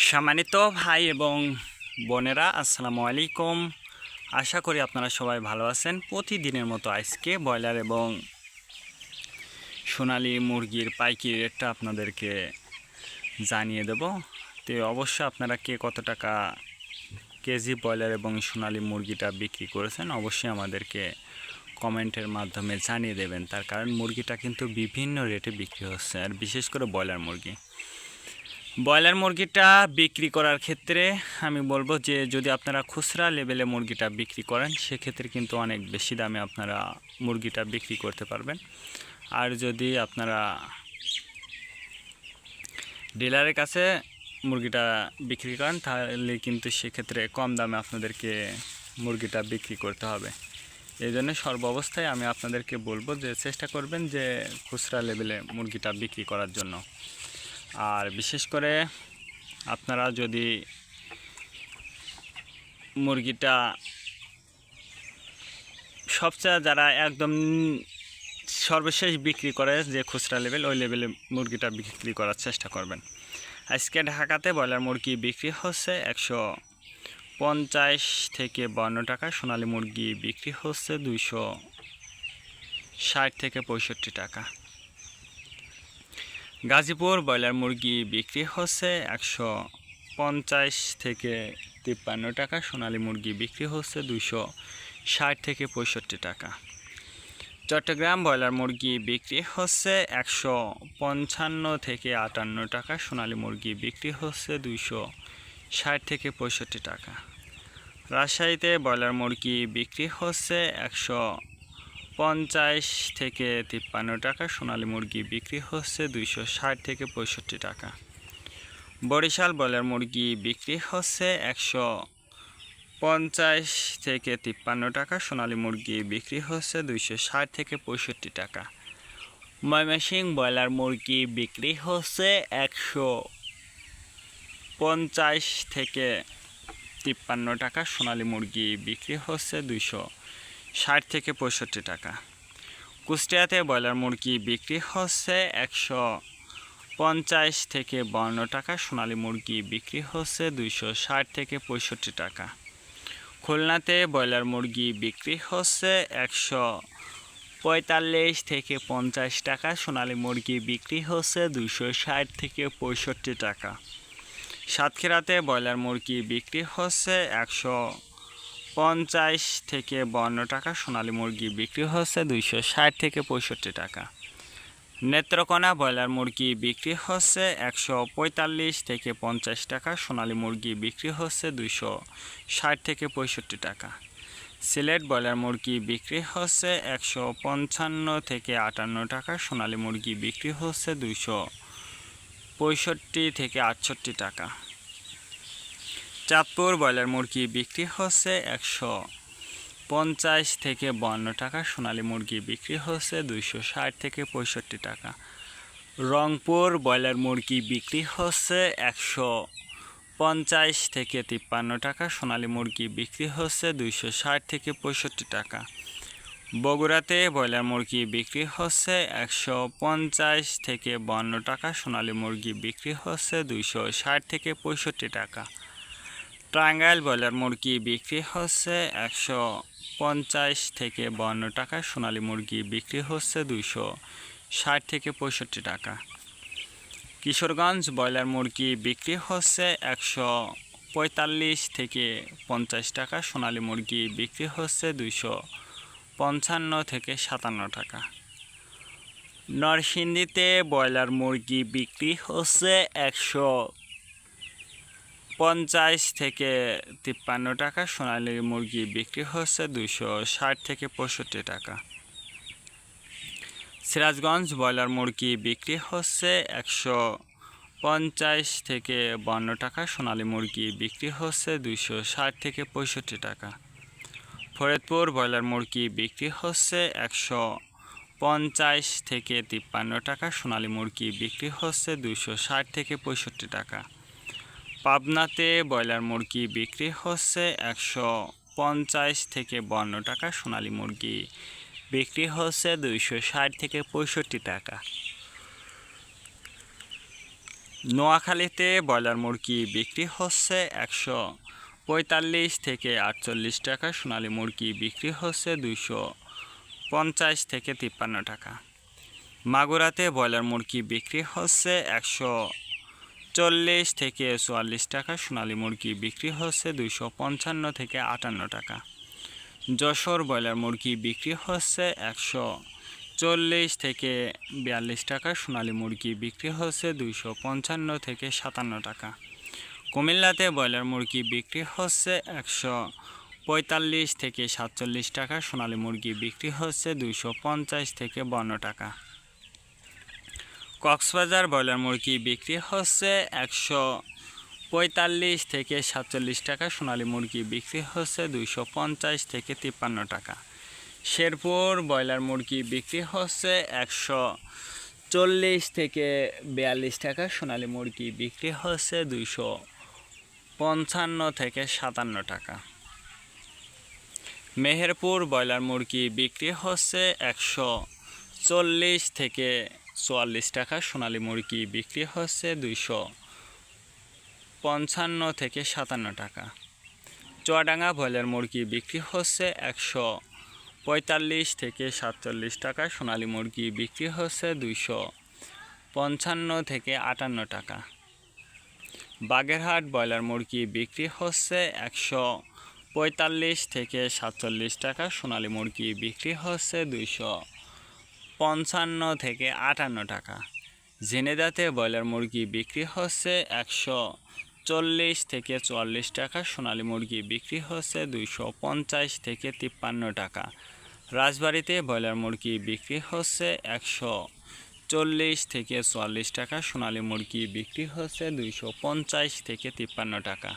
সম্মানিত ভাই এবং বোনেরা, আসসালামু আলাইকুম। আশা করি আপনারা সবাই ভালো আছেন। প্রতিদিনের মতো আজকে ব্রয়লার এবং সোনালী মুরগির পাইকারি রেটটা আপনাদেরকে জানিয়ে দেব। তো অবশ্যই আপনারা কে কত টাকা কেজি ব্রয়লার এবং সোনালী মুরগিটা বিক্রি করেছেন অবশ্যই আমাদেরকে কমেন্টের মাধ্যমে জানিয়ে দেবেন। তার কারণ মুরগিটা কিন্তু বিভিন্ন রেটে বিক্রি হচ্ছে, আর বিশেষ করে ব্রয়লার মুরগিটা বিক্রি করার ক্ষেত্রে আমি বলবো যে যদি আপনারা খুচরা লেভেলে মুরগিটা বিক্রি করেন সেক্ষেত্রে কিন্তু অনেক বেশি দামে আপনারা মুরগিটা বিক্রি করতে পারবেন। আর যদি আপনারা ডিলারের কাছে মুরগিটা বিক্রি করেন তাহলে কিন্তু সেক্ষেত্রে কম দামে আপনাদেরকে মুরগিটা বিক্রি করতে হবে। এই জন্য সর্বাবস্থায় আমি আপনাদেরকে বলবো যে চেষ্টা করবেন যে খুচরা লেভেলে মুরগিটা বিক্রি করার জন্য। আর বিশেষ করে আপনারা যদি মুরগিটা সবচেয়ে যারা একদম সর্বশেষ বিক্রি করে যে খুচরা লেভেল, ওই লেভেলে মুরগিটা বিক্রি করার চেষ্টা করবেন। আজকে ঢাকাতে ব্রয়লার মুরগি বিক্রি হচ্ছে 150 থেকে 52 টাকা, সোনালী মুরগি বিক্রি হচ্ছে 260 থেকে 65 টাকা। গাজীপুর ব্রয়লার মুরগি বিক্রি হচ্ছে 150 থেকে 53 টাকা, সোনালী মুরগি বিক্রি হচ্ছে 260 থেকে 65 টাকা। চট্টগ্রাম ব্রয়লার মুরগি বিক্রি হচ্ছে 155 থেকে 58 টাকা, সোনালী মুরগি বিক্রি হচ্ছে 260 থেকে 65 টাকা। রাজশাহীতে ব্রয়লার মুরগি বিক্রি হচ্ছে 150 থেকে 53 টাকা, সোনালী মুরগি বিক্রি হচ্ছে 260 থেকে 65 টাকা। বরিশাল ব্রয়লার মুরগি বিক্রি হচ্ছে 150 থেকে 53 টাকা, সোনালী মুরগি বিক্রি হচ্ছে 260 থেকে 65 টাকা। ময়মনসিংহ ব্রয়লার মুরগি বিক্রি হচ্ছে 150 থেকে 53 টাকা, সোনালী মুরগি বিক্রি হচ্ছে 260 থেকে 65 টাকা। কুষ্টিয়াতে ব্রয়লার মুরগি বিক্রি হচ্ছে 150 থেকে 52 টাকা, সোনালী মুরগি বিক্রি হচ্ছে 260 থেকে 65 টাকা। খুলনাতে ব্রয়লার মুরগি বিক্রি হচ্ছে 145 থেকে 50 টাকা, সোনালী মুরগি বিক্রি হচ্ছে 260 থেকে 65 টাকা। সাতক্ষীরাতে ব্রয়লার মুরগি বিক্রি হচ্ছে 150 থেকে 52 টাকা, সোনালী মুরগি বিক্রি হচ্ছে 260 থেকে 65 টাকা। নেত্রকোনা ব্রয়লার মুরগি বিক্রি হচ্ছে 145 থেকে 50 টাকা, সোনালী মুরগি বিক্রি হচ্ছে 260 থেকে 65 টাকা। সিলেট ব্রয়লার মুরগি বিক্রি হচ্ছে 155 থেকে 58 টাকা, সোনালী মুরগি বিক্রি হচ্ছে 265 থেকে 68 টাকা। চাঁদপুর ব্রয়লার মুরগি বিক্রি হচ্ছে 150 থেকে 52 টাকা, সোনালী মুরগি বিক্রি হচ্ছে 260 থেকে 65 টাকা। রংপুর ব্রয়লার মুরগি বিক্রি হচ্ছে 150 থেকে 53 টাকা, সোনালী মুরগি বিক্রি হচ্ছে 260 থেকে 65 টাকা। বগুড়াতে ব্রয়লার মুরগি বিক্রি হচ্ছে 150 থেকে 52 টাকা, সোনালী মুরগি বিক্রি হচ্ছে 260 থেকে 65 টাকা। টাঙ্গাইল ব্রয়লার মুরগি বিক্রি হচ্ছে 150 থেকে 52 টাকা, সোনালী মুরগি বিক্রি হচ্ছে 260 থেকে 65 টাকা। কিশোরগঞ্জ ব্রয়লার মুরগি বিক্রি হচ্ছে 145 থেকে 50 টাকা, সোনালী মুরগি বিক্রি হচ্ছে 255 থেকে 57 টাকা। নরসিংদীতে ব্রয়লার মুরগি বিক্রি হচ্ছে 150 থেকে 53 টাকা, সোনালী মুরগি বিক্রি হচ্ছে 260 থেকে 65 টাকা। সিরাজগঞ্জ ব্রয়লার মুরগি বিক্রি হচ্ছে 150 থেকে 52 টাকা, সোনালী মুরগি বিক্রি হচ্ছে 260 থেকে 65 টাকা। ফরিদপুর ব্রয়লার মুরগি বিক্রি হচ্ছে 150 থেকে 53 টাকা, সোনালী মুরগি বিক্রি হচ্ছে 260 থেকে 65 টাকা। পাবনাতে ব্রয়লার মুরগি বিক্রি হচ্ছে 150 থেকে 52 টাকা, সোনালী মুরগি বিক্রি হচ্ছে 260 থেকে 65 টাকা। নোয়াখালীতে ব্রয়লার মুরগি বিক্রি হচ্ছে 145 থেকে 48 টাকা, সোনালী মুরগি বিক্রি হচ্ছে 250 থেকে 53 টাকা। মাগুরাতে ব্রয়লার মুরগি বিক্রি হচ্ছে 140 থেকে 44 টাকা, সোনালী মুরগি বিক্রি হচ্ছে 255 থেকে 58 টাকা। যশোর ব্রয়লার মুরগি বিক্রি হচ্ছে 140 থেকে 42 টাকা, সোনালী মুরগি বিক্রি হচ্ছে 255 থেকে 57 টাকা। কুমিল্লাতে ব্রয়লার মুরগি বিক্রি হচ্ছে 145 থেকে 47 টাকা, সোনালী মুরগি বিক্রি হচ্ছে 250 থেকে 52 টাকা। কক্সবাজার ব্রয়লার মুরগি বিক্রি হচ্ছে 145 থেকে 47 টাকা, সোনালী মুরগি বিক্রি হচ্ছে 250 থেকে 53 টাকা। শেরপুর ব্রয়লার মুরগি বিক্রি হচ্ছে 140 থেকে 42 টাকা, সোনালী মুরগি বিক্রি হচ্ছে 255 থেকে 57 টাকা। মেহেরপুর ব্রয়লার মুরগি বিক্রি হচ্ছে 140 থেকে 44 টাকা, সোনালী মুরগি বিক্রি হচ্ছে 255 থেকে 57 টাকা। চুয়াডাঙ্গা ব্রয়লার মুরগি বিক্রি হচ্ছে 145 থেকে 47 টাকা, সোনালী মুরগি বিক্রি হচ্ছে 255 থেকে 58 টাকা। বাগেরহাট ব্রয়লার মুরগি বিক্রি হচ্ছে 145 থেকে 47 টাকা, সোনালী মুরগি বিক্রি হচ্ছে 255 থেকে 58 টাকা। ঝিনেদাতে ব্রয়লার মুরগি বিক্রি হচ্ছে 140 থেকে 44 টাকা, সোনালী মুরগি বিক্রি হচ্ছে 250 থেকে 53 টাকা। রাজবাড়িতে ব্রয়লার মুরগি বিক্রি হচ্ছে 140 থেকে 44 টাকা, সোনালী মুরগি বিক্রি হচ্ছে 250 থেকে 53 টাকা।